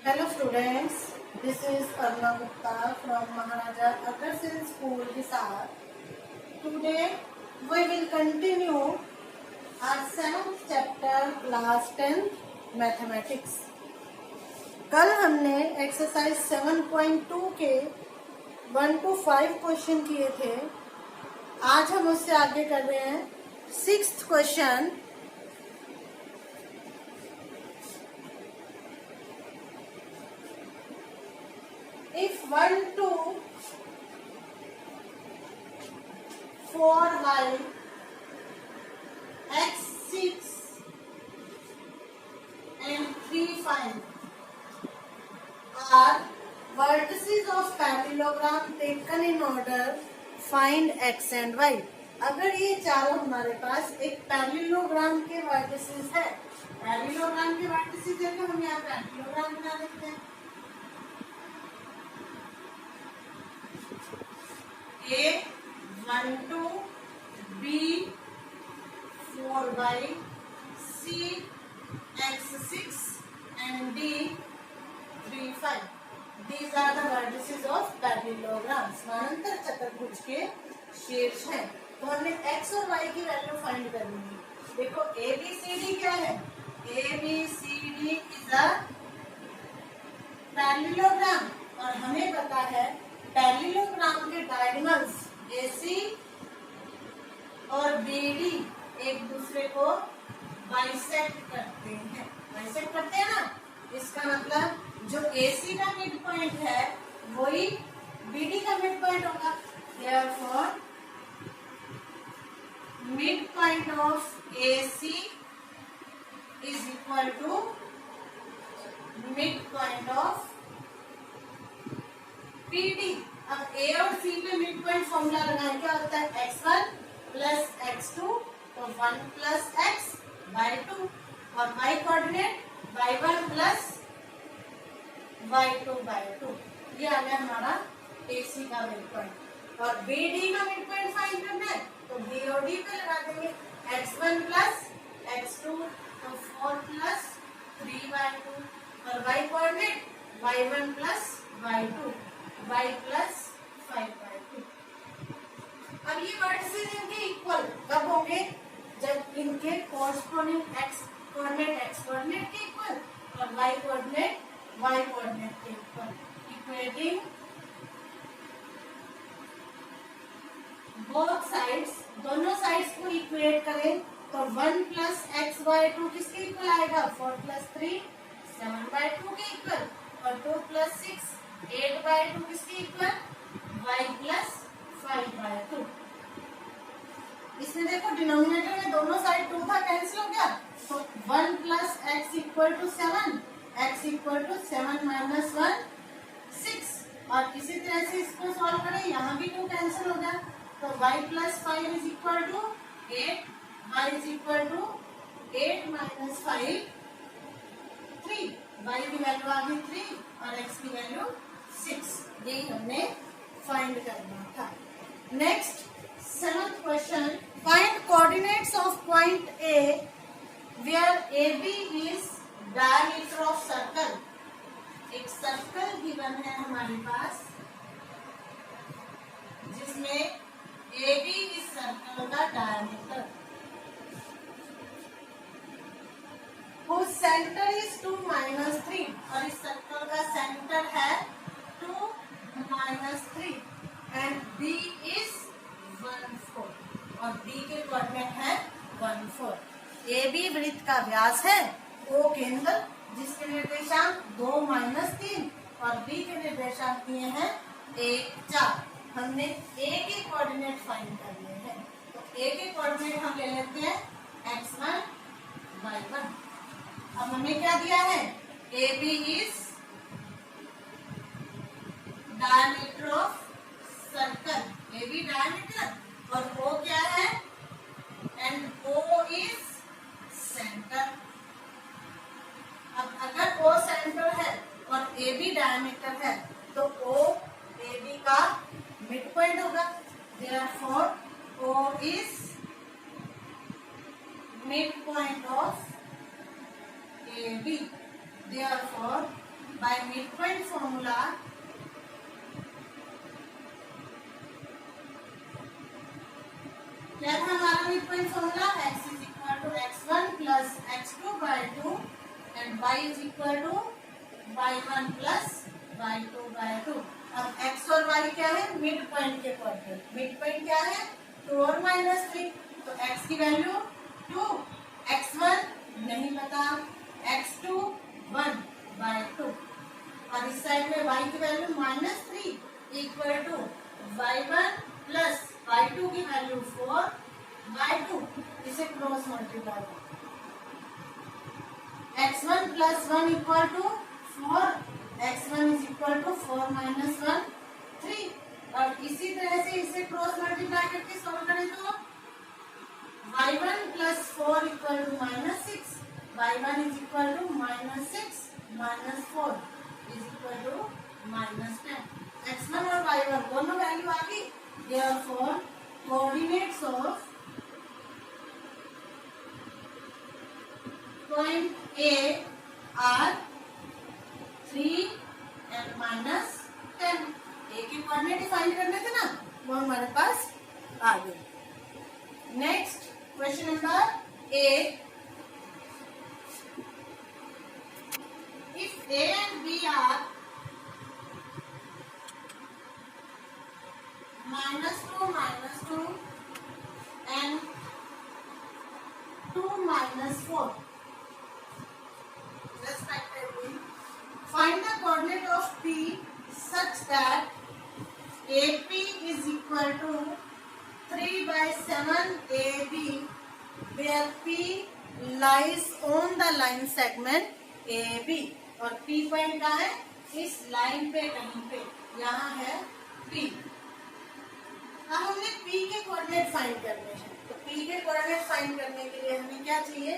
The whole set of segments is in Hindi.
Hello students, this is Aruna Gupta from Maharaja Agarsen School, Hisar. Today we will continue our 7th chapter class 10th Mathematics. कल हमने एक्सरसाइज 7.2 के 1 to 5 क्वेश्चन किए थे. आज हम उससे आगे कर रहे हैं 6th question. If 1 to 4y x6 and 3 5 are vertices of parallelogram taken in order, find x and y. अगर ये चारों हमारे पास एक पैरेललोग्राम के वर्टिसेस है, पैरेललोग्राम के वर्टिसेस है तो हम यहाँ पैरेललोग्राम बना देते हैं. A 1 2 B 4y C x6 and D 3 5. These are the vertices of parallelogram. समानांतर चतुर्भुज के शीर्ष हैं. तो हमने x और y की वैल्यू फाइंड करनी है. देखो ABCD क्या है? ABCD इज अ पैरेललोग्राम और हमें पता है पैरेललोग्राम के डायगोनल्स AC और BD एक दूसरे को बाइसेक्ट करते हैं. बाइसेक्ट करते हैं ना, इसका मतलब जो AC का मिड पॉइंट है वही BD का मिड पॉइंट होगा. Therefore, mid point of AC is equal to mid point of BD. अब A और C पे मिड पॉइंट फॉर्मूला लगाएं. क्या होता है? x1 प्लस x2 तो 1 प्लस x बाय 2 और y coordinate y1 plus y2 by 2. ये आ गया हमारा AC का मिड पॉइंट. और BD का मिड पॉइंट फाइंड करना है तो B और D पे लगा देंगे. x1 प्लस x2 तो 4 प्लस 3 बाय 2 और y coordinate y1 plus y2 y plus 5 by 2. अब ये वर्टिसेस इनके इक्वल कब होंगे? जब इनके कोऑर्डिनेट x कोऑर्डिनेट के इक्वल और y कोऑर्डिनेट के इक्वल. इक्वेटिंग बोथ साइड्स, दोनों साइड्स को इक्वेट करें तो 1 प्लस एक्स बाय 2 किसके इक्वल आएगा? 4 प्लस 3 7 बाय 2 के इक्वल और 2 प्लस 6 8 बाय 2 किसके इक्वल? y plus 5 by 2. इसमें देखो डिनोमिनेटर में दोनों साइड 2 था, कैंसिल हो गया तो 1 plus X equal to 7 x equal to 7 minus 1 6. और इसी तरह से इसको सॉल्व करें, यहाँ भी 2 कैंसिल हो गया तो y plus 5 is equal to 8 y is equal to 8 minus 5 3. y की वैल्यू आ गई 3 और x की वैल्यू 6. यही हमने फाइंड करना था. Next 7th question. Find coordinates of point A where AB is diameter of circle. एक सर्कल गिवन है हमारे पास जिसमें AB इस सर्कल का diameter, whose center is 2 minus 3 और इस सर्कल का सेंटर है 2 minus 3 and B is 1 4 और B के कोऑर्डिनेट है 1 4. AB वृत्त का व्यास है, O केंद्र जिसके निर्देशांक 2 minus 3 और B के निर्देशांक दिए हैं 1 4. हमने A के कोऑर्डिनेट फाइंड करने हैं तो A के कोऑर्डिनेट हम ले लेते हैं x1 y1. अब हमें क्या दिया है? AB is diameter of circle. AB diameter और O क्या है? And O is centre. अब अगर O सेंटर है और AB डायमीटर है तो O AB का मिड पॉइंट होगा. Therefore O is midpoint of AB. Therefore by midpoint formula, क्या था हमारा midpoint formula? x is equal to x1 plus x2 by 2 and y is equal to y1 plus y2 by 2. अब x और y क्या है? मिड पॉइंट के क्वाड्रेंट. मिड पॉइंट क्या है? 2 और -3. तो x की वैल्यू 2, x1 नहीं पता, x2 1 by 2 और इस साइड में y की value -3 equal to y1 plus y2 की वैल्यू 4 by 2. इसे क्रॉस मल्टीप्लाई करो. x1 plus 1 equal to 4, x1 is equal to 4 minus 1 3. और इसी तरह से इसे क्रॉस मल्टीप्लाई करके सॉल्व करें तो y1 plus 4 equal to -6, y1 is equal to -6 minus 4 is equal to -10. x1 और y1 दोनों वैल्यू आ गई. Therefore, coordinates of point A are 3 and -10. A के कोऑर्डिनेट फाइंड करने थे ना, वो हमारे पास आ गए. Next question number 8. If A and B are -2 and 2 -4, respectively, find the coordinate of P such that AP is equal to 3 by 7 AB, where P lies on the line segment AB. और P पॉइंट कहाँ है? इस लाइन पे कहीं पे, यहाँ है P. अब हमने P के कोऑर्डिनेट फाइंड करने हैं. तो P के कोऑर्डिनेट फाइंड करने के लिए हमें क्या चाहिए?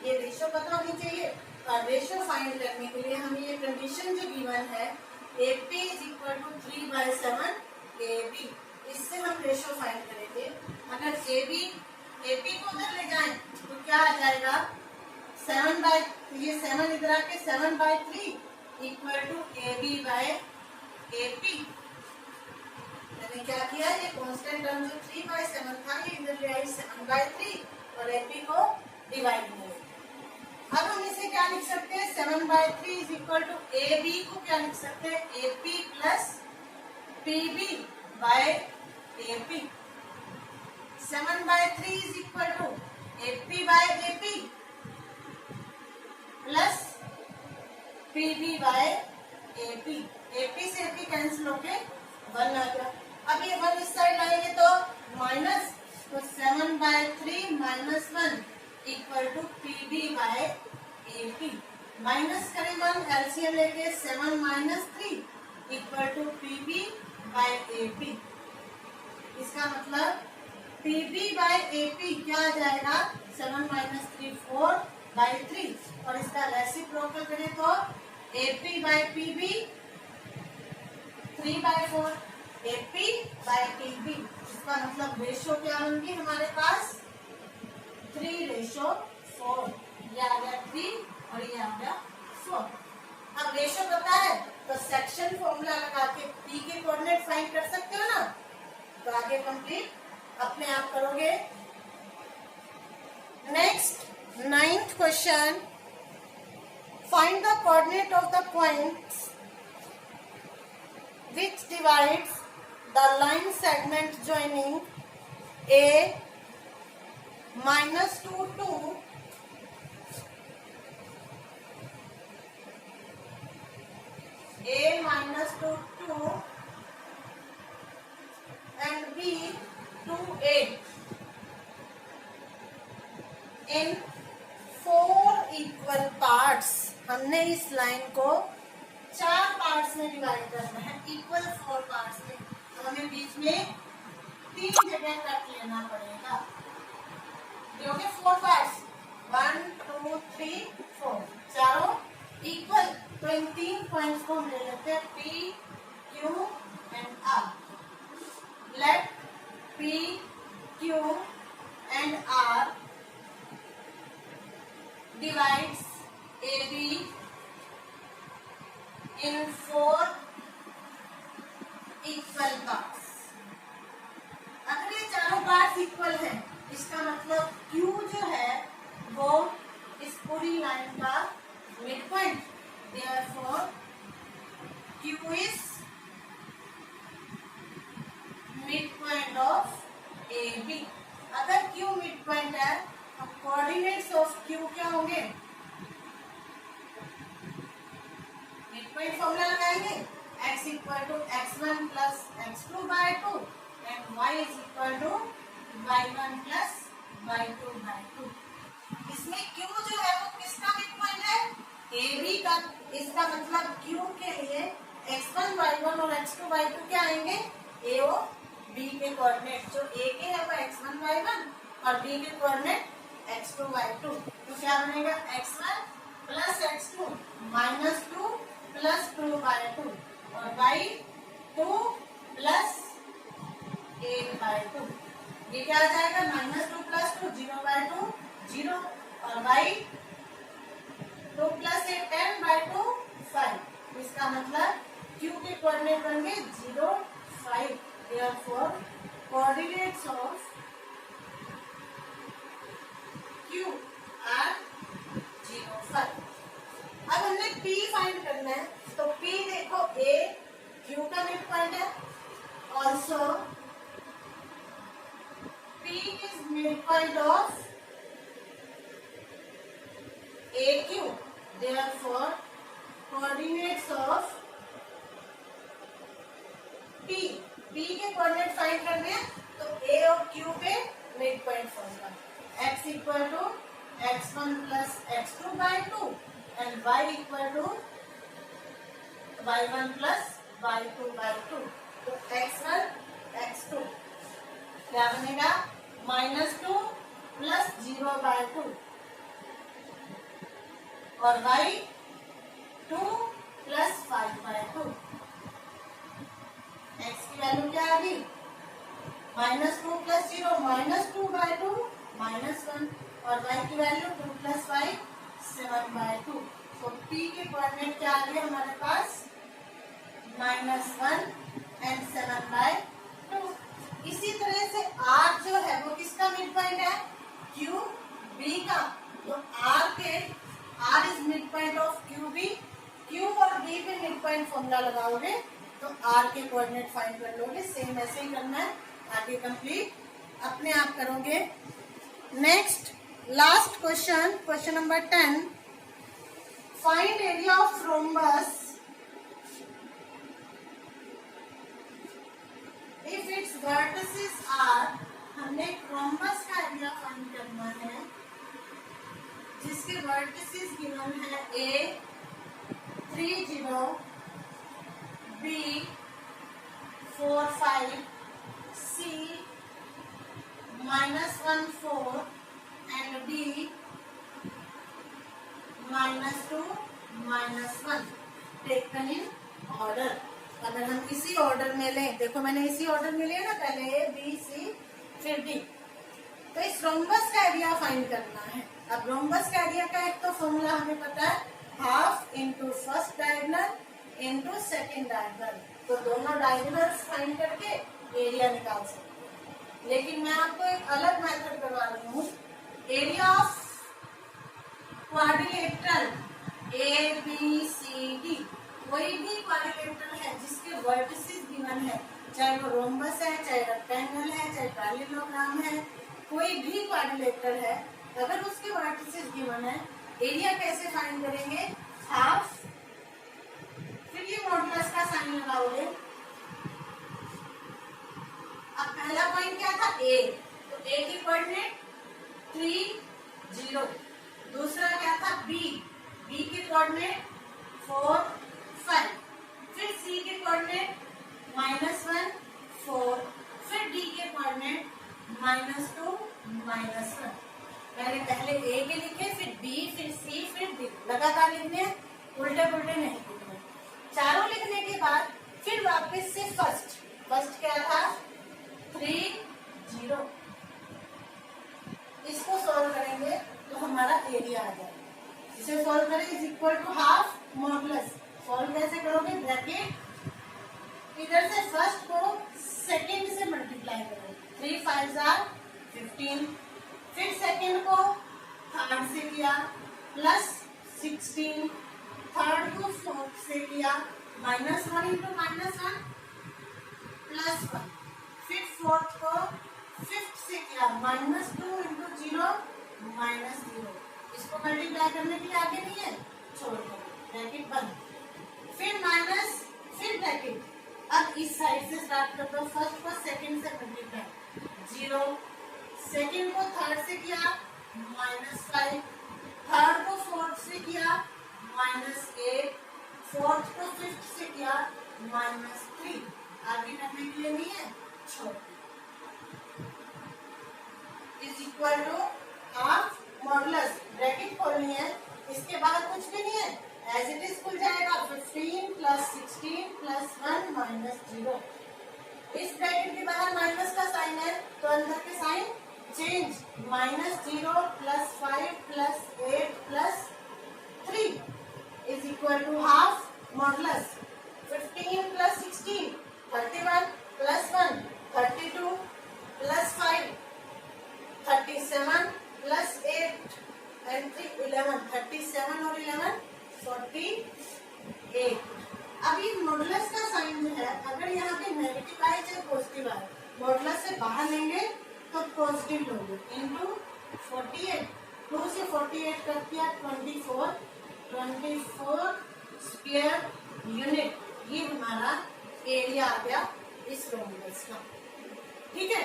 ये रेशो पता होनी चाहिए. और रेशो फाइंड करने के लिए हमें ये कंडीशन जो गिवन है AP is equal to 3 by 7 AB, इससे हम रेशो फाइंड करेंगे. अगर AP को उधर ले जाएं तो क्या आ जाएगा? 7 by, ये 7 इधर आके 7 by 3 equal to AB by AP. मैंने क्या किया? ये कांस्टेंट टर्म जो 3 by 7 था ये इधर ले आई 7 by 3 और AP को डिवाइड में. अब हम इसे क्या लिख सकते हैं? 7 by 3 is equal to AB को क्या लिख सकते हैं? AP plus PB by AP. 7 by 3 is equal to AP by AP plus PB by AP. AP से AP कैंसिल होके 1 आ गया. अब ये 1 इस साइड लाएंगे तो माइनस, तो 7 by 3 minus 1 equal to PB by AP. Minus करें 1, एलसीएम लेके 7 minus 3 equal to PB by AP. इसका मतलब PB by AP क्या आ जाएगा? 7 minus 3 4 by 3. और इसका रेसिप्रोकल करें तो AP by PB 3 by 4 AP by PB. इसका मतलब रेशो क्या होंगी हमारे पास? 3:4. ये आ गया 3 और ये आ गया 4. अब रेशो पता है तो सेक्शन फॉर्मूला लगा के P के कोऑर्डिनेट फाइंड कर सकते हो ना. तो आगे कंप्लीट अपने आप करोगे. Next 9th question. Find the coordinate of the points which divides the line segment joining A -2 to A -2 to and B to A in 4 equal parts. हमने इस लाइन को 4 पार्ट्स में डिवाइड करना है, इक्वल 4 पार्ट्स में. तो हमें बीच में 3 जगह कट लेना पड़ेगा. ये हो गए 4 पार्ट्स, 1 2 3 4, चारों इक्वल. तो इन 3 पॉइंट्स को हम ले लेते हैं P, Q and R. Let P, Q and R divides AB in 4 equal parts. अगर ये चारों पार्ट्स इक्वल है, इसका मतलब Q जो है वो इस पूरी लाइन का mid point, therefore Q is mid point of AB। अगर Q मिड पॉइंट है तो कोऑर्डिनेट्स ऑफ Q क्या होंगे? मिड पॉइंट फॉर्मूला लगाएंगे, x equal to x1 plus x2 by 2 and y is equal to y1 plus y2 by 2। इसमें Q जो है वो किसका मिड पॉइंट है? AB का। इसका मतलब Q के लिए x1 y1 और x2 y2 क्या आएंगे? A और B के कोऑर्डिनेट। जो A के है वो x1 y1 और B के कोऑर्डिनेट x2 y2। तो क्या बनेगा? x1 plus x2 minus 2 plus 2 bye 2 और y2 प्लस 8 बाय 2। ये क्या आ जाएगा? माइनस 2 प्लस 2 0 बाय 2 0 और y2 प्लस 8 10 बाय 2 5। इसका मतलब Q के कोऑर्डिनेट बन गए 0 5। Therefore coordinates of Q are 0 5। अब हमने P फाइंड करना है, तो P देखो A Q का मिड पॉइंट है, also P is mid point of AQ, therefore coordinates of P के कोऑर्डिनेट फाइंड करने हैं, तो A और Q पे mid point formula x equal to x1 plus x2 by 2 and y equal to y1 plus y2 by 2। तो x1 x2 क्या बनेगा? -2 प्लस 0 बाय 2 और y2 प्लस 5 बाय 2। x की वैल्यू क्या आ गई? -2 प्लस 0 -2 बाय 2 -1 और y की वैल्यू 2 प्लस 5 7 बाय 2। तो P के कोऑर्डिनेट क्या आ गए हमारे पास? -1 एंड 7 बाय 2। इसी तरह से R जो है वो किसका मिड पॉइंट है? Q B का। तो R is mid point of QB। Q और B पे मिड पॉइंट फॉर्मूला लगाओगे तो R के कोऑर्डिनेट फाइंड कर लोगे। सेम ऐसे ही करना है, आगे कंप्लीट अपने आप करोगे। Next last question, question number 10, find area of rhombus if its vertices are. हमने रोम्बस का एरिया फाइंड करना है जिसके वर्टिसेस गिवन है A 3 0 B 4 5 C -1 4 and D -2 -1 taken in order. अगर हम इसी ऑर्डर में लें, देखो मैंने इसी ऑर्डर में लिया ना, पहले A B C फिर D। तो इस रोम्बस का एरिया फाइंड करना है। अब रोम्बस का एरिया का एक तो फॉर्मूला हमें पता है, half into first diagonal into second diagonal. तो दोनों डायगोनल्स फाइंड करके एरिया निकाल सकते हैं। लेकिन मैं आपको एक अलग मेथड करवा रही हूँ। एरिया ऑफ क्वाड्रिलेटरल ABCD, कोई भी क्वाड्रिलेटरल है जिसके वर्टिसेस गिवन है, चाहे वो रोम्बस है, चाहे रेक्टेंगल है, चाहे पैरेललोग्राम है, कोई भी क्वाड्रिलेटरल है, अगर उसके वर्टिसेस गिवन है, एरिया कैसे फाइंड करेंगे? हाफ, फिर ये मॉडुलस का साइन लगाओगे। अब पहला पॉइंट क्या था? A, तो A की कोऑर्डिनेट 3 0। दूसरा क्या था? B के कोऑर्डिनेट 4 5। फिर C के कोऑर्डिनेट -1 4। फिर D के कोऑर्डिनेट -2 -1। पहले A के लिखे, फिर B, फिर C, फिर D, लगातार लिखने, उल्टे पुल्टे नहीं लिखने। चारों लिखने के बाद फिर वापस से फर्स्ट क्या था? 3 0। इसको सॉल्व करेंगे तो हमारा एरिया आ जाएगा। इसे सॉल्व करें is equal to half modulus. Solve कैसे करोगे? ब्रैकेट इधर से फर्स्ट को सेकंड से मल्टीप्लाई करो, 3 5 जार 15, फिर सेकंड को थर्ड से किया प्लस 16, थर्ड को फोर्थ से किया -1 इंटू -1 +1, फिर फोर्थ को फिफ्थ से किया -2 इंटू 0 -0। इसको मल्टीप्लाई करने के लिए आगे नहीं है, छोड़ दो, ब्रैकेट बंद, फिर माइनस, फिर ब्रैकेट। अब इस साइड से स्टार्ट कर दो, फर्स्ट को सेकंड से मल्टीप्लाई 0, सेकंड को थर्ड से किया -5, थर्ड को फोर्थ से किया -8, फोर्थ को फिफ्थ से किया -3। आगे करने के लिए नहीं है, छोड़ is equal to half modulus, bracket खोलनी है, इसके बाहर कुछ भी नहीं है, एज इट इज खुल जाएगा, 15 + 16 + 1 - 0। इस ब्रैकेट के बाहर माइनस का साइन है तो अंदर के sign change, -0 + 5 + 8 + 3 is equal to half modulus 15 + 16 31 + 1 32 + 5 37 + 8 and 3 11, 37 और 11 48। अब ये मॉडुलस का साइन जो है, अगर यहाँ पे नेगेटिव आए चाहे पॉजिटिव आए, मॉडुलस से बाहर लेंगे तो पॉजिटिव लोगे, इंटू 48, 2 से 48 कर दिया 24 स्क्वायर यूनिट, ये हमारा एरिया आ गया इस मॉडुलस का। ठीक है,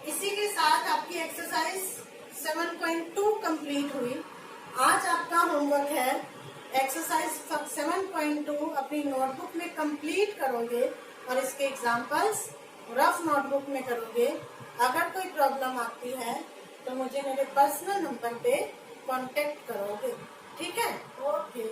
इसी के साथ आपकी एक्सरसाइज 7.2 कंप्लीट हुई। आज आपका होमवर्क है एक्सरसाइज 7.2 अपनी नोटबुक में कंप्लीट करोगे और इसके एग्जांपल्स रफ नोटबुक में करोगे। अगर कोई प्रॉब्लम आती है तो मुझे मेरे पर्सनल नंबर पे कांटेक्ट करोगे। ठीक है, ओके।